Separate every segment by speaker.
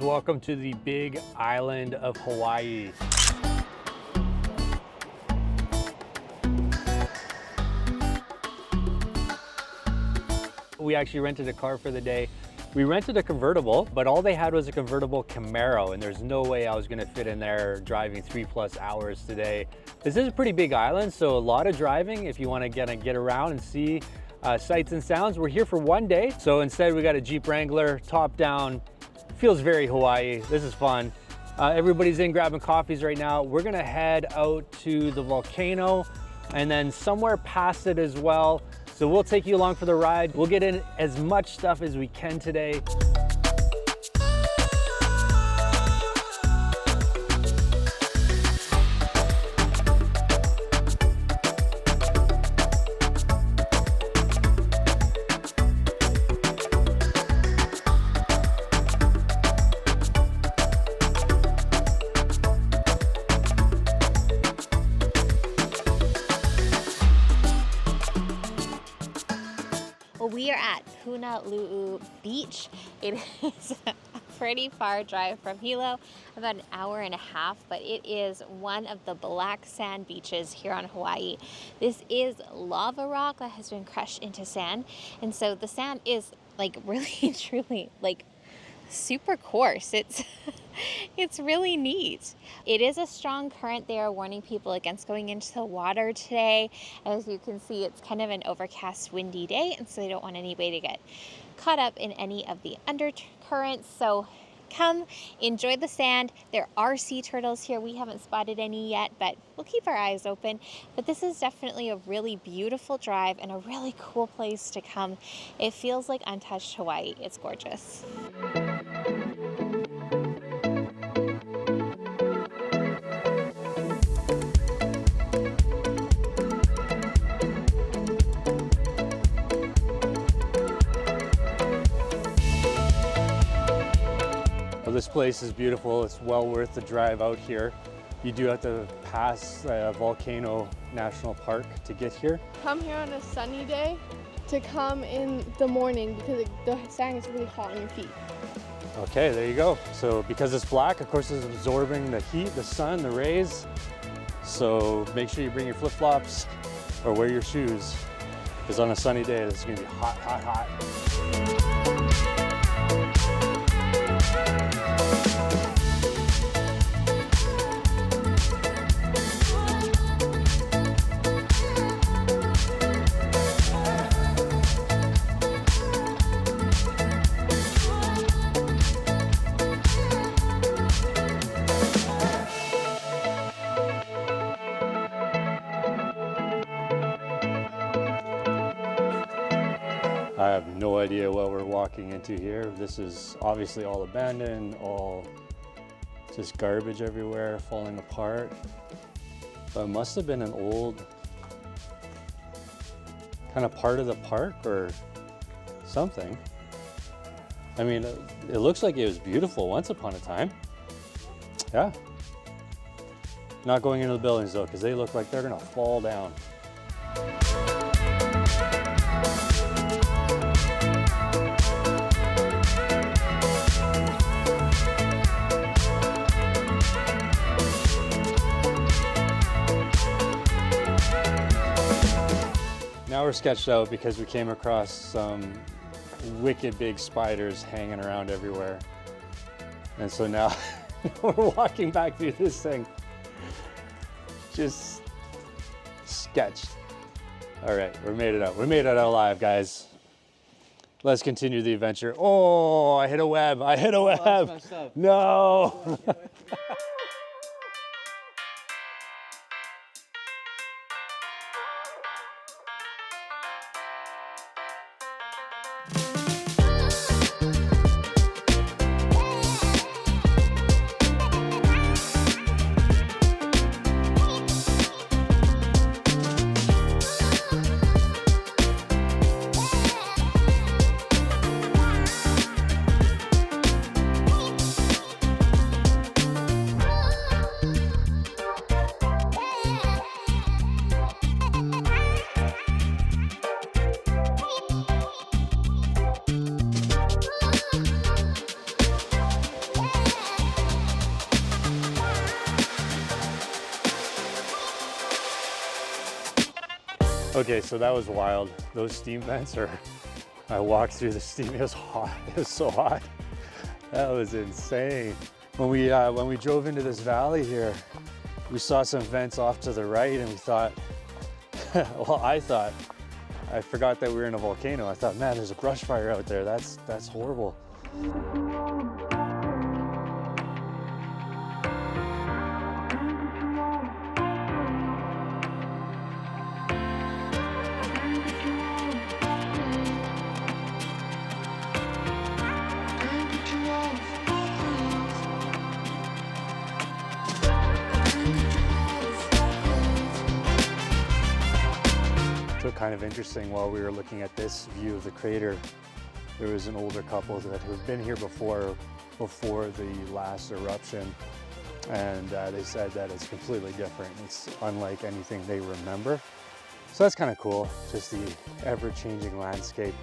Speaker 1: Welcome to the big island of Hawaii. We actually rented a car for the day. We rented a convertible, but all they had was a convertible Camaro, and there's no way I was gonna fit in there driving 3+ hours today. This is a pretty big island, so a lot of driving if you wanna get around and see sights and sounds. We're here for one day, so instead we got a Jeep Wrangler, top down. Feels very Hawaii. This is fun. Everybody's in grabbing coffees right now. We're gonna head out to the volcano and then somewhere past it as well. So we'll take you along for the ride. We'll get in as much stuff as we can today.
Speaker 2: We are at Punaluʻu Beach. It is a pretty far drive from Hilo, about an hour and a half, but it is one of the black sand beaches here on Hawaii. This is lava rock that has been crushed into sand, and so the sand is like really truly like super coarse. It's really neat. It is a strong current. They are warning people against going into the water today. As you can see, it's kind of an overcast, windy day, and so they don't want anybody to get caught up in any of the undercurrents. So come enjoy the sand. There are sea turtles here. We haven't spotted any yet, but we'll keep our eyes open. But this is definitely a really beautiful drive and a really cool place to come. It feels like untouched Hawaii. It's gorgeous.
Speaker 1: Well, this place is beautiful. It's well worth the drive out here. You do have to pass Volcano National Park to get here.
Speaker 3: Come here on a sunny day to come in the morning because the sand is really hot on your feet.
Speaker 1: Okay, there you go. So because it's black, of course, it's absorbing the heat, the sun, the rays. So make sure you bring your flip-flops or wear your shoes, because on a sunny day, this is gonna be hot, hot, hot. I have no idea what we're walking into here. This is obviously all abandoned, all just garbage everywhere, falling apart. But it must have been an old kind of part of the park or something. I mean, it looks like it was beautiful once upon a time. Yeah. Not going into the buildings though, because they look like they're gonna fall down. Now we're sketched out because we came across some wicked big spiders hanging around everywhere. And so now we're walking back through this thing. Just sketched. All right, we made it out. We made it out alive, guys. Let's continue the adventure. Oh, I hit a web. I hit a web. That's messed up. No. Okay, so that was wild. Those steam vents are, I walked through the steam, it was hot, it was so hot. That was insane. When we drove into this valley here, we saw some vents off to the right and we thought, well, I forgot that we were in a volcano. I thought, man, there's a brush fire out there. That's horrible. So kind of interesting, while we were looking at this view of the crater, there was an older couple that had been here before the last eruption, and they said that it's completely different. It's unlike anything they remember. So that's kind of cool, just the ever-changing landscape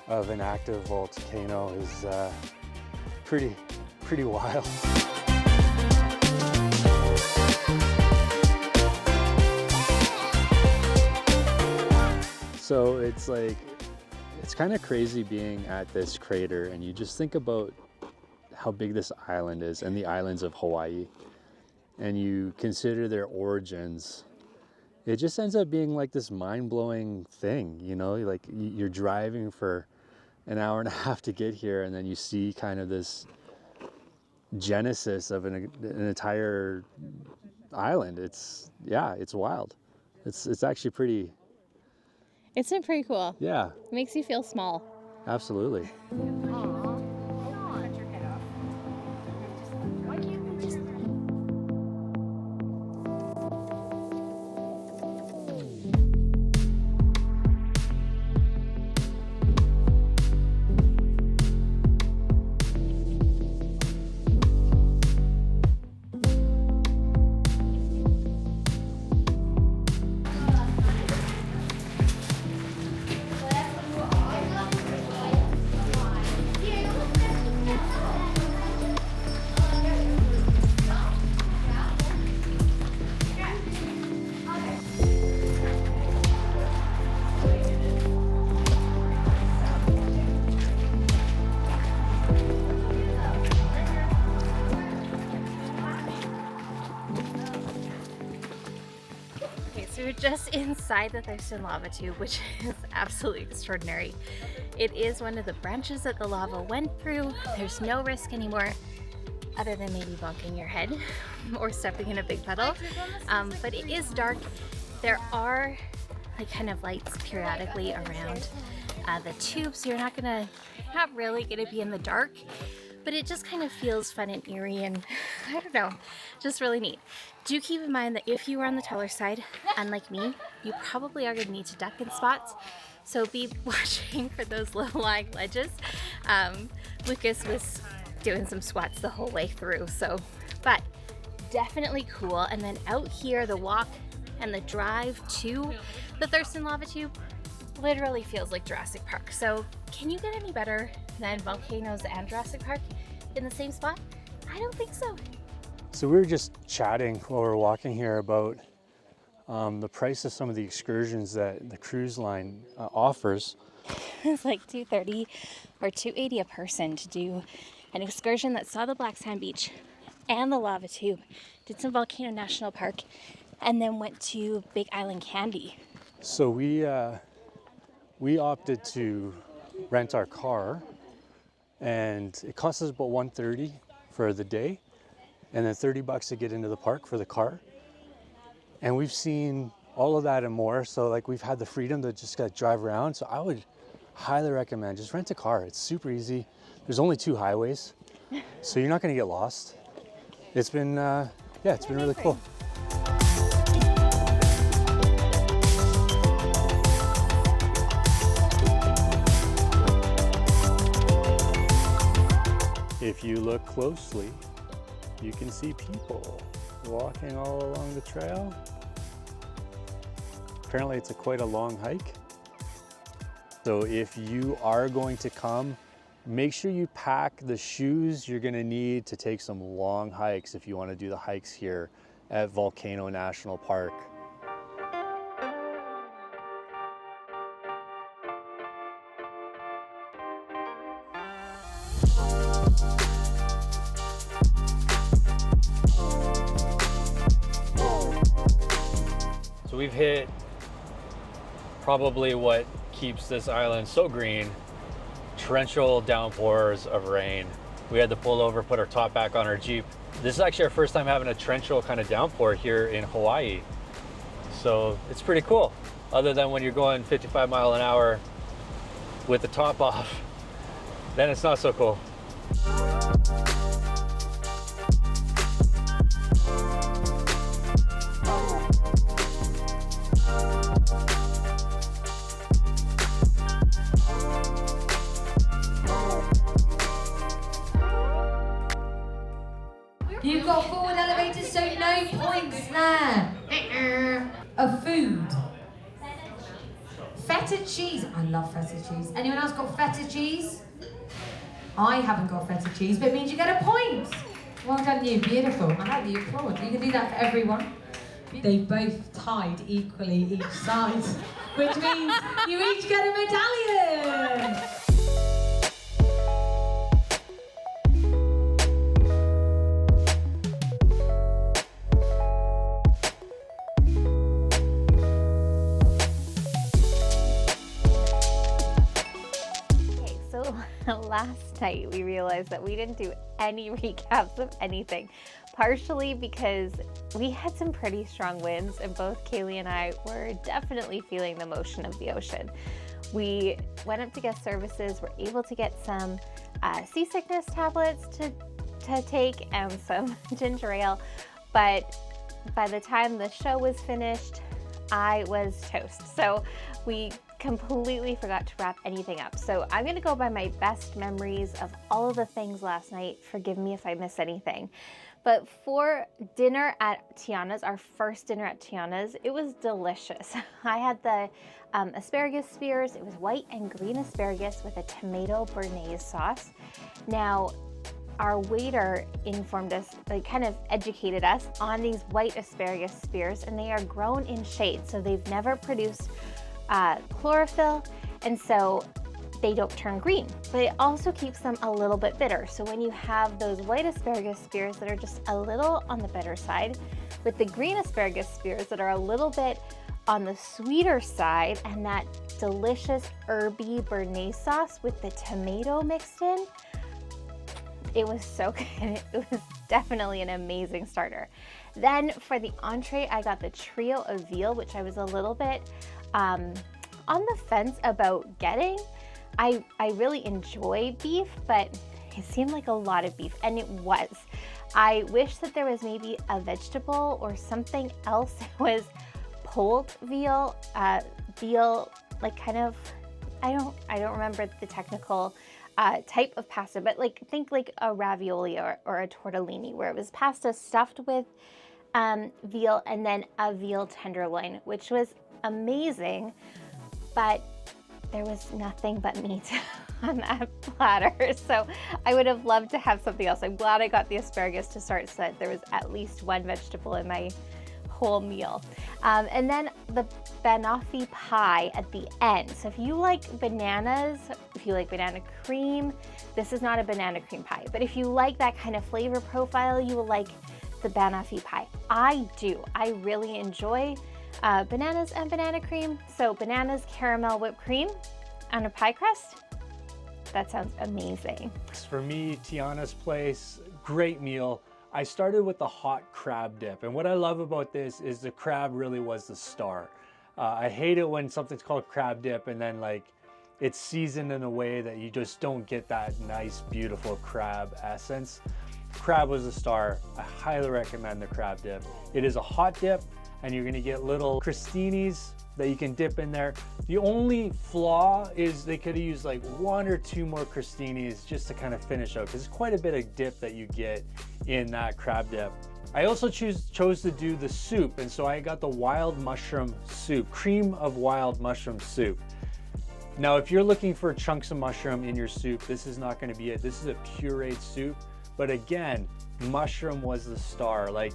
Speaker 1: of an active volcano is pretty wild. So it's kind of crazy being at this crater, and you just think about how big this island is and the islands of Hawaii, and you consider their origins. It just ends up being like this mind-blowing thing, you know, like you're driving for an hour and a half to get here, and then you see kind of this genesis of an entire island. It's wild. It's actually pretty.
Speaker 2: It's been pretty cool.
Speaker 1: Yeah.
Speaker 2: It makes you feel small.
Speaker 1: Absolutely.
Speaker 2: We're just inside the Thurston lava tube, which is absolutely extraordinary. It is one of the branches that the lava went through. There's no risk anymore, other than maybe bonking your head or stepping in a big puddle. But it is dark. There are like kind of lights periodically around the tube, so you're not really gonna be in the dark. But it just kind of feels fun and eerie, and I don't know, just really neat. Do keep in mind that if you are on the taller side, unlike me, you probably are going to need to duck in spots. So be watching for those low-lying ledges. Lucas was doing some squats the whole way through, but definitely cool. And then out here, the walk and the drive to the Thurston lava tube literally feels like Jurassic Park. So can you get any better than Volcanoes and Jurassic Park in the same spot? I don't think so.
Speaker 1: So we were just chatting while we were walking here about the price of some of the excursions that the cruise line offers.
Speaker 2: It's like $230 or $280 a person to do an excursion that saw the black sand beach and the lava tube, did some Volcano National Park, and then went to Big Island Candy.
Speaker 1: So we opted to rent our car, and it cost us about $130 for the day, and then $30 to get into the park for the car. And we've seen all of that and more, so like we've had the freedom to just drive around. So I would highly recommend just rent a car. It's super easy. There's only 2 highways, so you're not going to get lost. It's been it's been really cool. If you look closely, you can see people walking all along the trail. Apparently it's quite a long hike. So if you are going to come, make sure you pack the shoes you're gonna need to take some long hikes if you want to do the hikes here at Volcano National Park. we've hit probably what keeps this island so green, torrential downpours of rain. We had to pull over, put our top back on our Jeep. This is actually our first time having a torrential kind of downpour here in Hawaii. So it's pretty cool. Other than when you're going 55 miles an hour with the top off, then it's not so cool.
Speaker 4: You've got forward elevators, so no points there. A food. Feta cheese. I love feta cheese. Anyone else got feta cheese? I haven't got feta cheese, but it means you get a point. Well done you, beautiful. I like the applaud. You can do that for everyone. They both tied equally each side, which means you each get a medallion.
Speaker 2: Last night we realized that we didn't do any recaps of anything, partially because we had some pretty strong winds and both Kaylee and I were definitely feeling the motion of the ocean. We went up to guest services, were able to get some seasickness tablets to take and some ginger ale, but by the time the show was finished, I was toast. So we completely forgot to wrap anything up. So I'm gonna go by my best memories of all of the things last night. Forgive me if I miss anything. But for dinner at Tiana's, our first dinner at Tiana's, it was delicious. I had the asparagus spears. It was white and green asparagus with a tomato béarnaise sauce. Now, our waiter informed us, like kind of educated us on these white asparagus spears, and they are grown in shade. So they've never produced chlorophyll, and so they don't turn green, but it also keeps them a little bit bitter. So when you have those white asparagus spears that are just a little on the bitter side, with the green asparagus spears that are a little bit on the sweeter side, and that delicious herby béarnaise sauce with the tomato mixed in, it was so good. It was definitely an amazing starter. Then for the entree, I got the trio of veal, which I was a little bit on the fence about getting. I really enjoy beef, but it seemed like a lot of beef, and it was. I wish that there was maybe a vegetable or something else. It was pulled veal, like kind of, I don't remember the technical type of pasta, but think like a ravioli or a tortellini, where it was pasta stuffed with veal and then a veal tenderloin, which was amazing, but there was nothing but meat on that platter. So I would have loved to have something else. I'm glad I got the asparagus to start so that there was at least one vegetable in my whole meal. And then the banoffee pie at the end. So if you like bananas, if you like banana cream, this is not a banana cream pie, but if you like that kind of flavor profile, you will like the banoffee pie. I do. I really enjoy bananas and banana cream. So bananas, caramel, whipped cream on a pie crust. That sounds amazing.
Speaker 1: For me, Tiana's place, great meal. I started with the hot crab dip, and what I love about this is the crab really was the star. I hate it when something's called crab dip and then like it's seasoned in a way that you just don't get that nice, beautiful crab essence. Crab was the star. I highly recommend the crab dip. It is a hot dip, and you're gonna get little crostinis that you can dip in there. The only flaw is they could have used like 1 or 2 more crostinis just to kind of finish out, because it's quite a bit of dip that you get in that crab dip. I also chose to do the soup, and so I got the wild mushroom soup, cream of wild mushroom soup. Now, if you're looking for chunks of mushroom in your soup, this is not gonna be it. This is a pureed soup, but again, mushroom was the star. Like,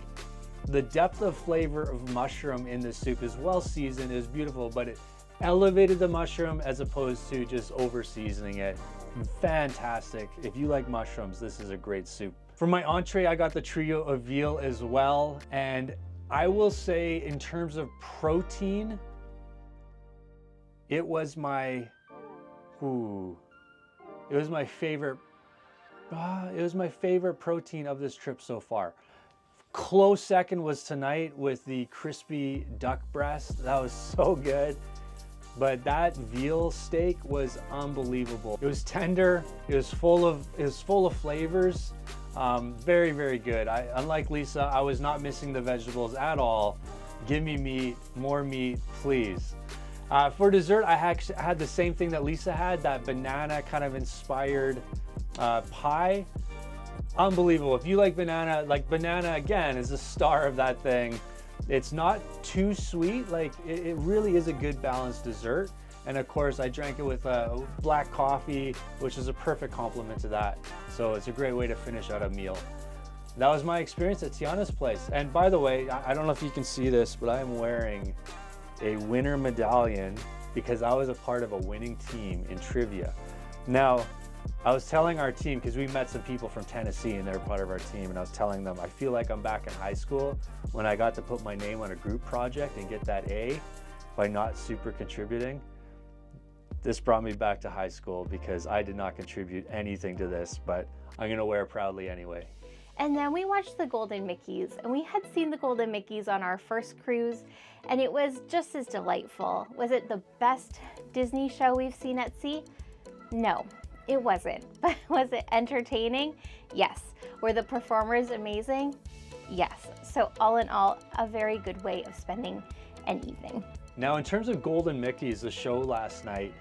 Speaker 1: the depth of flavor of mushroom in this soup is well seasoned, it was beautiful, but it elevated the mushroom as opposed to just over seasoning it. Fantastic. If you like mushrooms, this is a great soup. For my entree, I got the trio of veal as well, and I will say in terms of protein, it was my, it was my favorite protein of this trip so far. Close second was tonight with the crispy duck breast. That was so good. But that veal steak was unbelievable. It was tender. It was full of flavors. Very, very good. Unlike Lisa, I was not missing the vegetables at all. Give me meat, more meat, please. For dessert, I had the same thing that Lisa had, that banana kind of inspired pie. Unbelievable. If you like banana again is the star of that thing. It's not too sweet, like it really is a good balanced dessert. And of course I drank it with black coffee, which is a perfect complement to that. So it's a great way to finish out a meal. That was my experience at Tiana's place. And by the way, I don't know if you can see this, but I am wearing a winner medallion because I was a part of a winning team in trivia. Now, I was telling our team, because we met some people from Tennessee and they're part of our team, and I was telling them, I feel like I'm back in high school when I got to put my name on a group project and get that A by not super contributing. This brought me back to high school because I did not contribute anything to this, but I'm gonna wear it proudly anyway.
Speaker 2: And then we watched the Golden Mickeys, and we had seen the Golden Mickeys on our first cruise, and it was just as delightful. Was it the best Disney show we've seen at sea? No, it wasn't. But was it entertaining? Yes. Were the performers amazing? Yes. So all in all, a very good way of spending an evening.
Speaker 1: Now, in terms of Golden Mickeys, the show last night,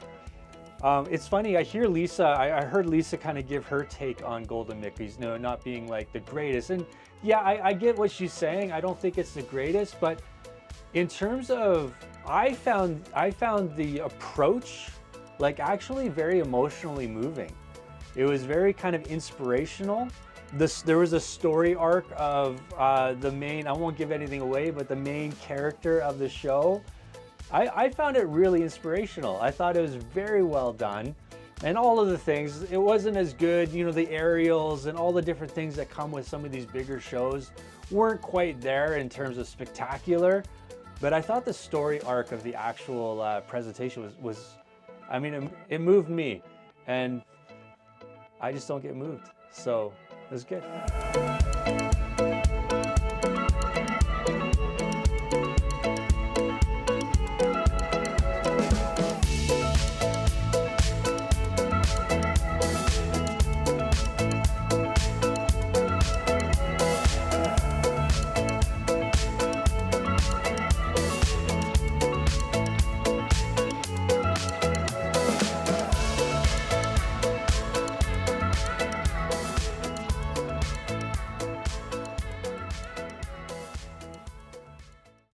Speaker 1: it's funny, I hear Lisa, I heard Lisa kind of give her take on Golden Mickeys, you know, not being like the greatest. And yeah, I get what she's saying. I don't think it's the greatest, but in terms of, I found the approach like actually very emotionally moving. It was very kind of inspirational. There was a story arc of the main, I won't give anything away, but the main character of the show. I found it really inspirational. I thought it was very well done. And all of the things, it wasn't as good, you know, the aerials and all the different things that come with some of these bigger shows weren't quite there in terms of spectacular. But I thought the story arc of the actual presentation was I mean, it moved me, and I just don't get moved. So it was good.